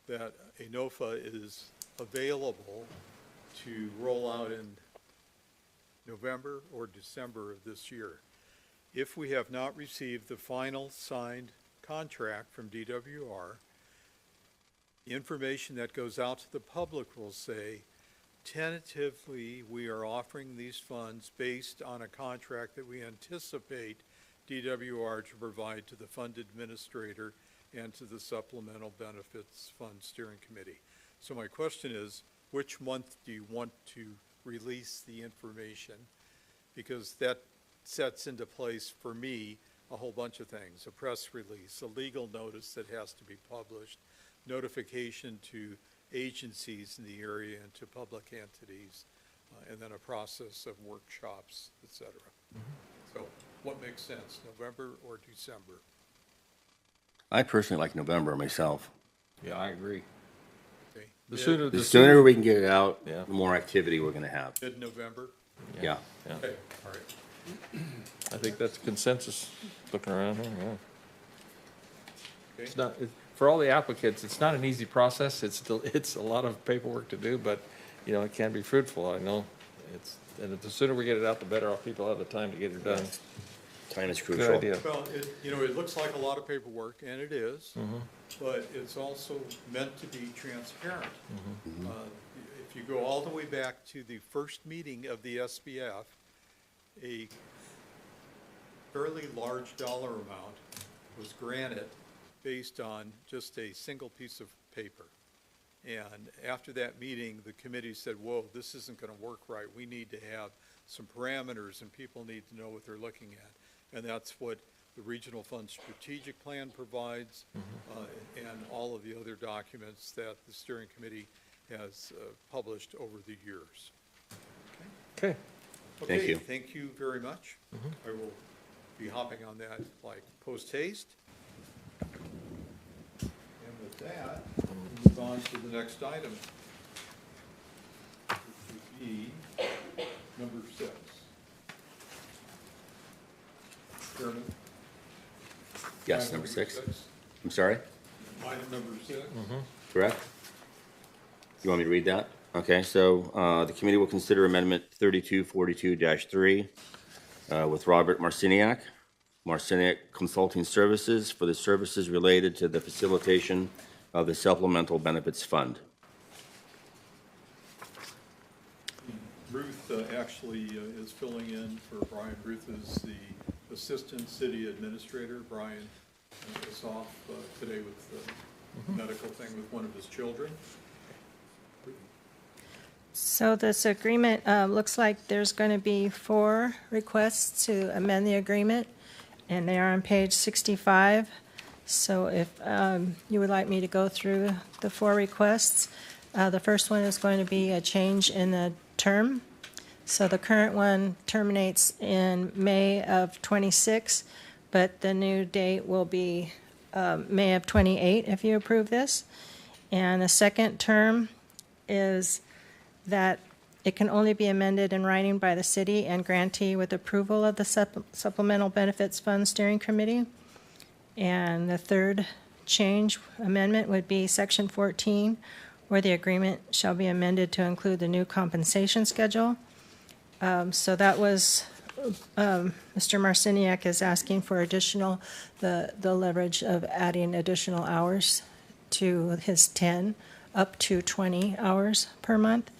that a NOFA is available to roll out in November or December of this year? If we have not received the final signed contract from DWR, the information that goes out to the public will say, tentatively, we are offering these funds based on a contract that we anticipate DWR to provide to the fund administrator and to the Supplemental Benefits Fund Steering Committee. So my question is, which month do you want to release the information? Because that sets into place, for me, a whole bunch of things: a press release, a legal notice that has to be published, notification to agencies in the area and to public entities, and then a process of workshops, et cetera. So what makes sense, November or December? I personally like November myself. Yeah, I agree. Okay. The sooner we can get it out, Yeah. the more activity we're gonna have. Mid-November? Yeah. Yeah. Okay, all right. I think that's consensus, looking around here, yeah. Okay. It's not, for all the applicants, it's not an easy process. It's a lot of paperwork to do, but, it can be fruitful, I know. And the sooner we get it out, the better off people have the time to get it done. Time is Good crucial. idea. Well, it looks like a lot of paperwork, and it is, but it's also meant to be transparent. If you go all the way back to the first meeting of the SBF, a fairly large dollar amount was granted based on just a single piece of paper. And after that meeting, the committee said, whoa, this isn't going to work right. We need to have some parameters, and people need to know what they're looking at. And that's what the Regional Fund Strategic Plan provides, and all of the other documents that the steering committee has published over the years. Okay. Thank you. Thank you very much. I will be hopping on that like post haste. And with that, we'll move on to the next item, which would be number 6. Chairman? Yes, Item number 6. 6. I'm sorry? Item number 6. Correct? You want me to read that? Okay, so the committee will consider amendment 3242-3 with Robert Marciniak Consulting Services for the services related to the facilitation of the Supplemental Benefits Fund. Ruth actually is filling in for Brian. Ruth is the Assistant City Administrator. Brian is off today with the medical thing with one of his children. So this agreement, looks like there's going to be 4 requests to amend the agreement, and they are on page 65. So if you would like me to go through the 4 requests, the first one is going to be a change in the term. So the current one terminates in May of 26, but the new date will be May of 28 if you approve this. And the second term is that it can only be amended in writing by the city and grantee with approval of the Supplemental Benefits Fund Steering Committee. And the third change amendment would be Section 14, where the agreement shall be amended to include the new compensation schedule. So that was, Mr. Marciniak is asking for additional, the leverage of adding additional hours to his 10, up to 20 hours per month.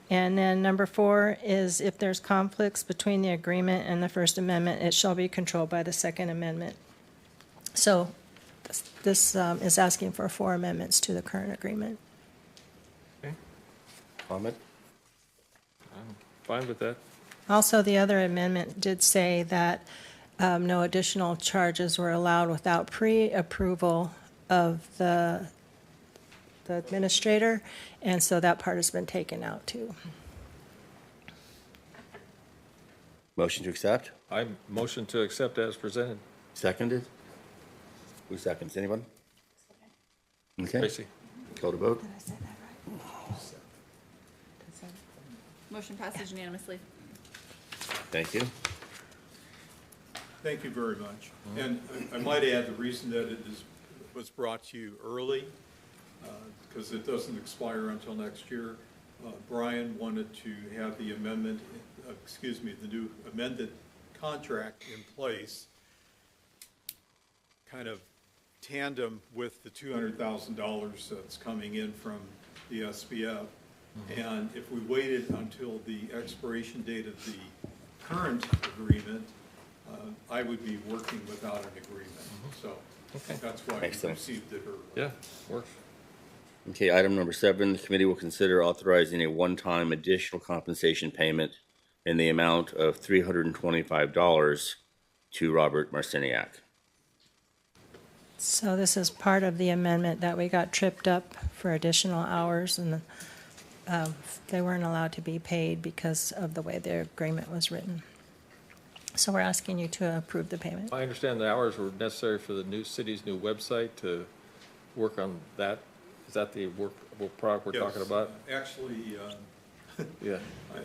And then number 4 is if there's conflicts between the agreement and the First Amendment, it shall be controlled by the Second Amendment. So this is asking for 4 amendments to the current agreement. Comment? I'm fine with that. Also, the other amendment did say that no additional charges were allowed without pre-approval of the administrator, and so that part has been taken out too. Motion to accept? I motion to accept as presented. Seconded? Who seconds? Anyone? Okay. Tracy? Call to vote. Motion passes unanimously. Thank you very much. And I might add, the reason that it was brought to you early, because it doesn't expire until next year, Brian wanted to have the amendment, the new amended contract in place, kind of tandem with the $200,000 that's coming in from the SBF. And if we waited until the expiration date of the current agreement, I would be working without an agreement. So that's why we Excellent. received it early. Yeah, works. Okay, item number 7, the committee will consider authorizing a one-time additional compensation payment in the amount of $325 to Robert Marciniak. So this is part of the amendment that we got tripped up for additional hours, and they weren't allowed to be paid because of the way the agreement was written. So we're asking you to approve the payment. I understand the hours were necessary for the new city's new website to work on that. Is that the product we're talking about? Actually, Yeah.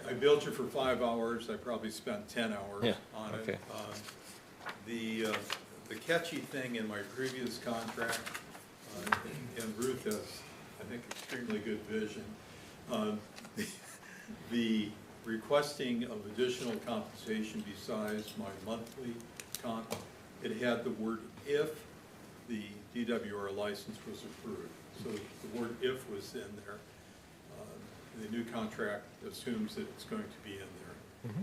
I billed you for 5 hours. I probably spent 10 hours on it. Okay. The catchy thing in my previous contract, and Ruth has, I think, extremely good vision, the requesting of additional compensation besides my monthly it had the word "if" the DWR license was approved. So the word "if" was in there. The new contract assumes that it's going to be in there.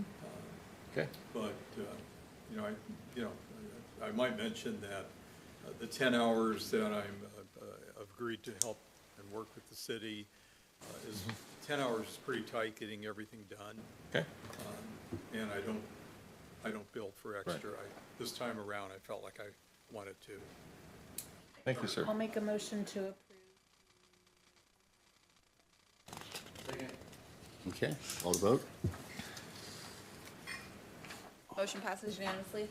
Okay. But, I might mention that the 10 hours that I'm agreed to help and work with the city is 10 hours is pretty tight getting everything done. Okay. And I don't bill for extra. This time around, I felt like I wanted to. Thank you, sir. I'll make a motion to approve. Okay, all to vote? Motion passes unanimously.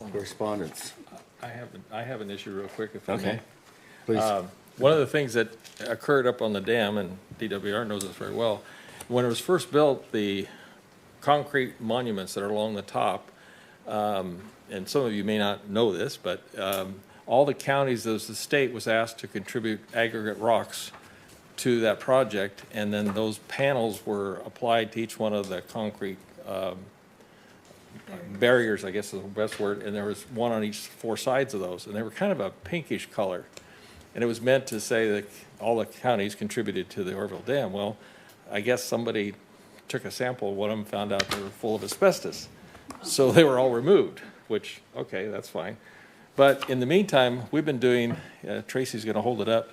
Correspondence. I have an issue real quick, if I may. Okay, please. One of the things that occurred up on the dam, and DWR knows this very well, when it was first built, the concrete monuments that are along the top, and some of you may not know this, but all the counties, the state was asked to contribute aggregate rocks to that project, and then those panels were applied to each one of the concrete barriers, I guess is the best word, and there was one on each 4 sides of those, and they were kind of a pinkish color. And it was meant to say that all the counties contributed to the Orville Dam. Well, I guess somebody took a sample of one of them, found out they were full of asbestos. So they were all removed, which, okay, that's fine. But in the meantime, we've been doing, Tracy's going to hold it up,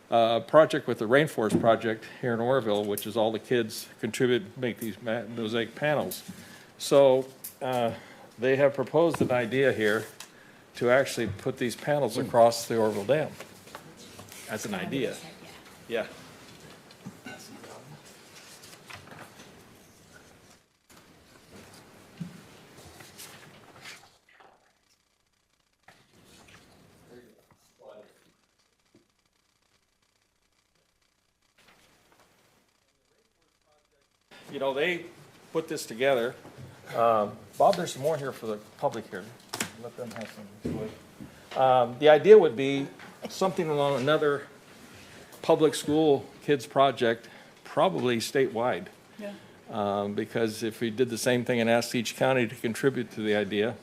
a project with the Rainforest Project here in Orville, which is all the kids contribute, make these mosaic panels. So they have proposed an idea here to actually put these panels across the Orville Dam. That's an idea. Yeah. You know, they put this together. Bob, there's some more here for the public here. Let them have some. The idea would be something along another public school kids project, probably statewide. Yeah. Because if we did the same thing and asked each county to contribute to the idea,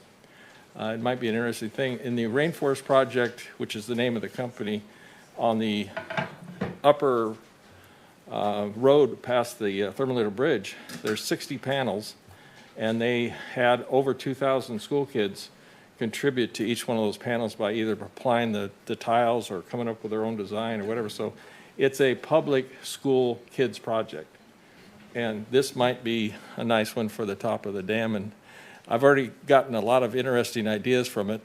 it might be an interesting thing. In the Rainforest Project, which is the name of the company, on the upper road past the Thermometer Bridge, there's 60 panels, and they had over 2,000 school kids contribute to each one of those panels by either applying the tiles or coming up with their own design or whatever. So it's a public school kids project. And this might be a nice one for the top of the dam. And I've already gotten a lot of interesting ideas from it.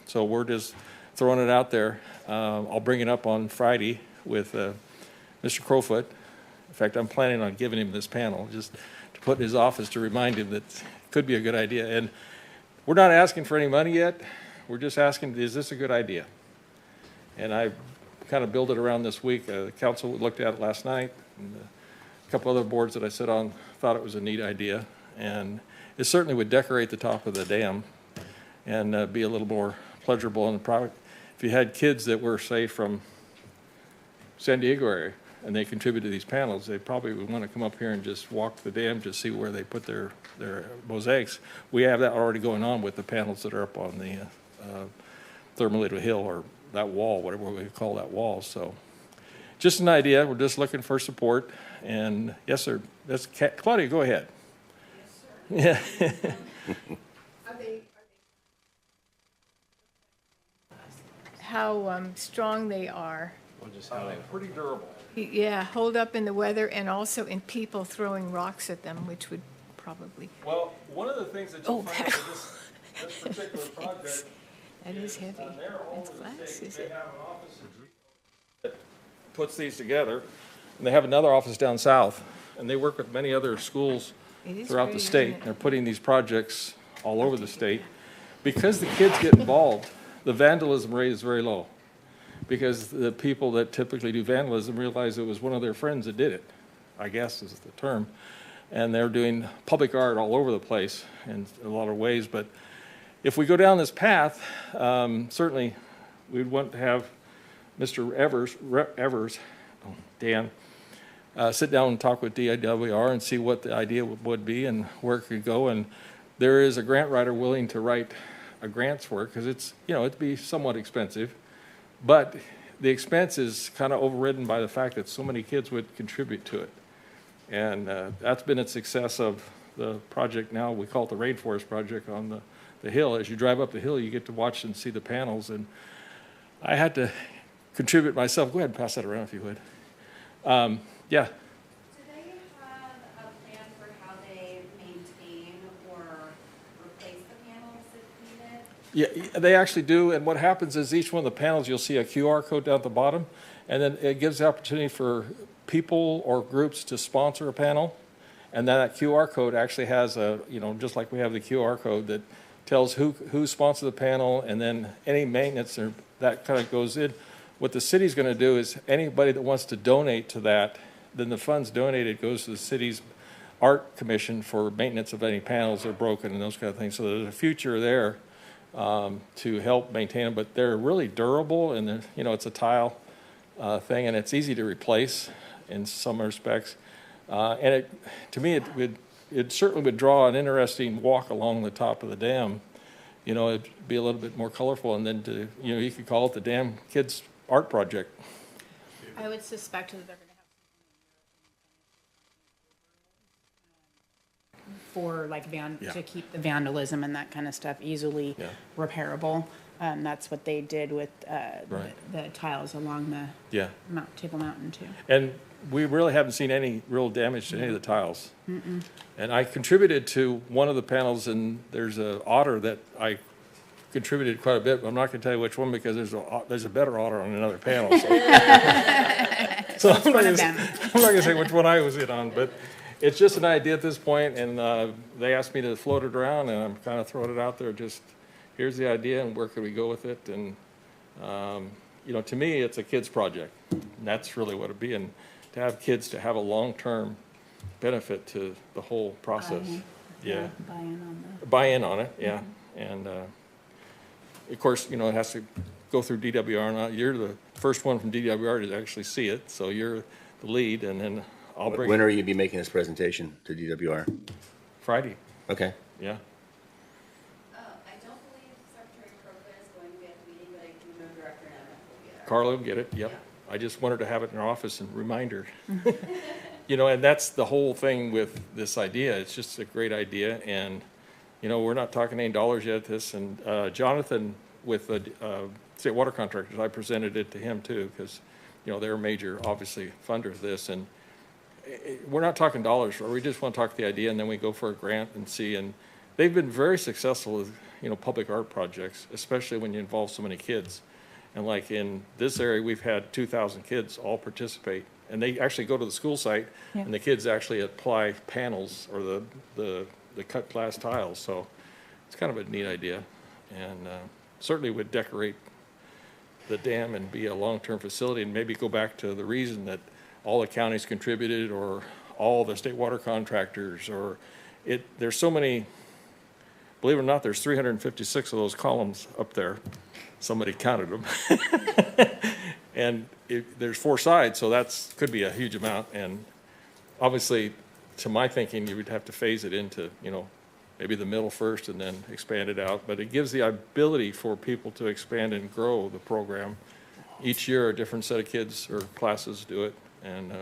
So we're just throwing it out there. I'll bring it up on Friday with Mr. Crowfoot. In fact, I'm planning on giving him this panel just to put in his office to remind him that it could be a good idea. And we're not asking for any money yet. We're just asking, is this a good idea? And I kind of built it around this week. The council looked at it last night, and a couple other boards that I sit on thought it was a neat idea. And it certainly would decorate the top of the dam and be a little more pleasurable in the product. If you had kids that were, say, from San Diego area, and they contribute to these panels, they probably would want to come up here and just walk the dam to see where they put their mosaics. We have that already going on with the panels that are up on the Thermometer Hill, or that wall, whatever we call that wall. So just an idea. We're just looking for support. And yes, sir. That's Claudia, go ahead. Yes, sir. Yeah. How strong they are. Pretty durable. Yeah, hold up in the weather and also in people throwing rocks at them, which would probably, Well, one of the things that you'll find with this particular project, that is heavy. they're all It's over the glass, state. is They it? have an office that puts these together, and they have another office down south, and they work with many other schools It is throughout pretty, the state. isn't it? They're putting these projects all over the state. Because the kids get involved, the vandalism rate is very low. Because the people that typically do vandalism realize it was one of their friends that did it, I guess is the term. And they're doing public art all over the place in a lot of ways. But if we go down this path, certainly we'd want to have Mr. Dan, sit down and talk with DIWR and see what the idea would be and where it could go. And there is a grant writer willing to write a grants for it, because it's, it'd be somewhat expensive, but the expense is kind of overridden by the fact that so many kids would contribute to it. And that's been a success of the project now. We call it the Rainforest Project on the hill. As you drive up the hill, you get to watch and see the panels. And I had to contribute myself. Go ahead and pass that around if you would. Yeah. Do they have a plan for how they maintain or replace the panels if needed? Yeah, they actually do. And what happens is each one of the panels, you'll see a QR code down at the bottom. And then it gives the opportunity for people or groups to sponsor a panel. And then that QR code actually has a, just like we have the QR code that tells who sponsored the panel, and then any maintenance or that kind of goes in. What the city's going to do is anybody that wants to donate to that, then the funds donated goes to the city's art commission for maintenance of any panels that are broken and those kind of things. So there's a future there to help maintain them, but they're really durable, and it's a tile thing, and it's easy to replace in some respects. And to me, it certainly would draw an interesting walk along the top of the dam. It'd be a little bit more colorful, and then you could call it the Dam Kids Art Project. I would suspect that they're going to have for like to keep the vandalism and that kind of stuff easily repairable. That's what they did with the tiles along the Table Mountain too. And we really haven't seen any real damage to any of the tiles. And I contributed to one of the panels, and there's an otter that I contributed quite a bit, but I'm not going to tell you which one, because there's a better otter on another panel. So I'm not going to say which one I was in on, but it's just an idea at this point, and they asked me to float it around, and I'm kind of throwing it out there. Just here's the idea, and where could we go with it? And to me, it's a kids project, and that's really what it'd be. And to have kids to have a long-term benefit to the whole process. Buy in on it, yeah. And of course, it has to go through DWR. Now, you're the first one from DWR to actually see it, so you're the lead, and then I'll bring When are you going to be making this presentation to DWR? Friday. Okay. Yeah. I don't believe Secretary Croker is going to be at the meeting, but I do know Director Nemeth will be there. Carla will get it, yep. I just wanted to have it in her office and remind her. And that's the whole thing with this idea. It's just a great idea, and we're not talking any dollars yet. And Jonathan with the state water contractors, I presented it to him too, because they're a major, obviously, funder of this, and we're not talking dollars. We just want to talk the idea, and then we go for a grant and see. And they've been very successful with public art projects, especially when you involve so many kids. And like in this area, we've had 2,000 kids all participate. And they actually go to the school site, and the kids actually apply panels or the cut glass tiles. So it's kind of a neat idea. And certainly would decorate the dam and be a long-term facility, and maybe go back to the reason that all the counties contributed, or all the state water contractors, or there's so many, believe it or not, there's 356 of those columns up there. Somebody counted them. And there's 4 sides, so that could be a huge amount. And obviously, to my thinking, you would have to phase it into, maybe the middle first and then expand it out. But it gives the ability for people to expand and grow the program. Each year, a different set of kids or classes do it. And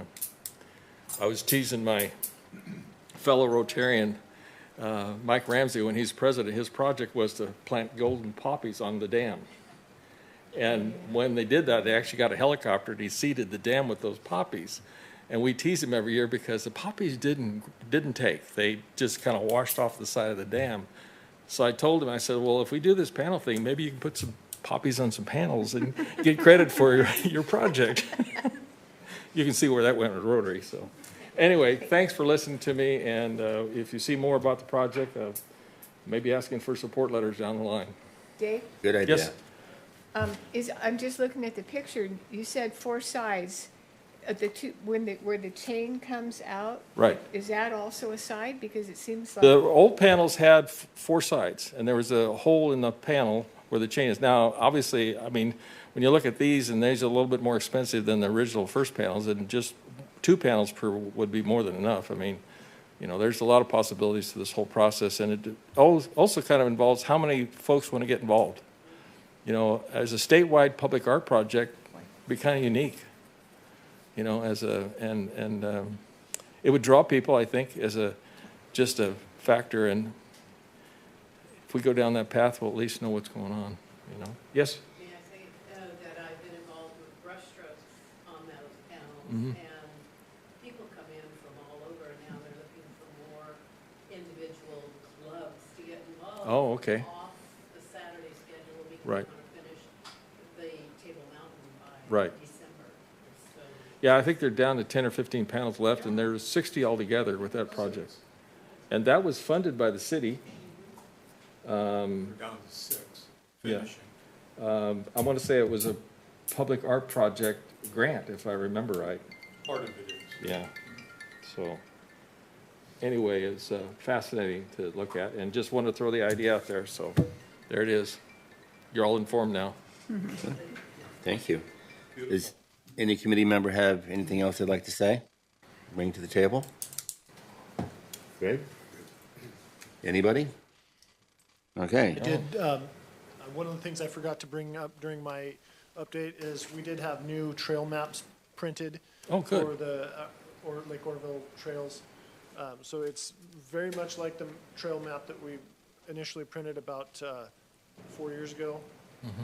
I was teasing my fellow Rotarian, Mike Ramsey, when he's president. His project was to plant golden poppies on the dam. And when they did that, they actually got a helicopter and he seeded the dam with those poppies. And we tease him every year because the poppies didn't take. They just kind of washed off the side of the dam. So I told him, I said, well, if we do this panel thing, maybe you can put some poppies on some panels and get credit for your project. You can see where that went with Rotary. So anyway, thanks for listening to me. And if you see more about the project, maybe asking for support letters down the line. Dave? Good idea. Yes. I'm just looking at the picture. You said 4 sides. Where the chain comes out. Right. Is that also a side? Because it seems like The old panels had 4 sides, and there was a hole in the panel where the chain is. Now, obviously, I mean, when you look at these, and these are a little bit more expensive than the original first panels, and just 2 panels per would be more than enough. I mean, you know, there's a lot of possibilities to this whole process, and it also kind of involves how many folks want to get involved. You know, as a statewide public art project, it'd be kind of unique. You know, it would draw people, I think, as just a factor. And if we go down that path, we'll at least know what's going on. You know, yes. May I say that I've been involved with brushstrokes on those panels, Mm-hmm. and people come in from all over now. They're looking for more individual clubs to get involved. Oh, okay. Off the Saturday schedule because Right. we want to finish the Table Mountain by Right. December. So Yeah, I think they're down to 10 or 15 panels left, and there's 60 altogether with that project. And that was funded by the city. Down to 6, Yeah. finishing. I want to say it was a public art project grant, if I remember right. Part of it is. Yeah. So, anyway, it's fascinating to look at, and just want to throw the idea out there. So, there it is. You're all informed now. Thank you. Does any committee member have anything else they'd like to say? Bring to the table? Greg? Anybody? Okay. I did, one of the things I forgot to bring up during my update is we did have new trail maps printed. Oh, good. For the, or Lake Orville trails. So it's very much like the trail map that we initially printed about 4 years ago.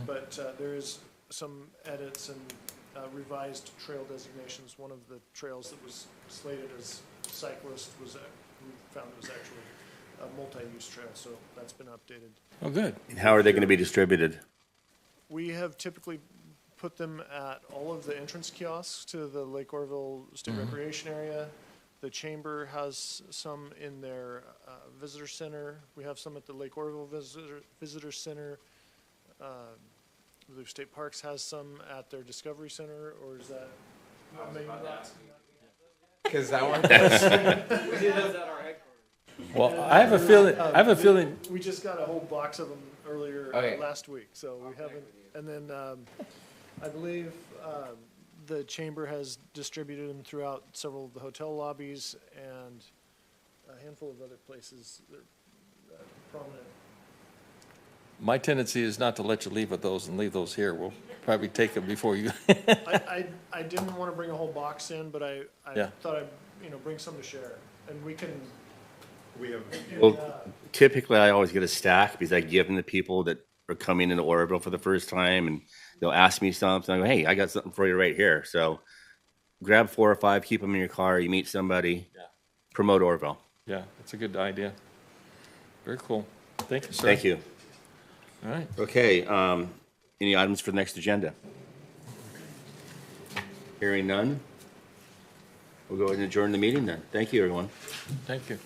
But there is some edits and revised trail designations. One of the trails that was slated as cyclist was, we found it was actually a multi-use trail, so that's been updated. Oh, good. And how are they going to be distributed? We have typically put them at all of the entrance kiosks to the Lake Orville State Recreation Area. The Chamber has some in their visitor center. We have some at the Lake Orville Visitor Center. I believe State Parks has some at their Discovery Center, or is that? Because that one. Well, I have a feeling. We just got a whole box of them earlier Okay. last week, so we haven't. And then I believe the Chamber has distributed them throughout several of the hotel lobbies and a handful of other places that are prominent. My tendency is not to let you leave with those and leave those here. We'll probably take them before you. I didn't want to bring a whole box in, but I Yeah. thought I'd bring some to share, and we can. We have, Well, typically I always get a stack because I give them to people that are coming into Oroville for the first time, and they'll ask me something. I go, hey, I got something for you right here. So grab 4 or 5, keep them in your car. You meet somebody, promote Oroville. Yeah, that's a good idea. Very cool. Thank you, sir. Thank you. All right. Okay, any items for the next agenda? Hearing none, we'll go ahead and adjourn the meeting then. Thank you, everyone. Thank you.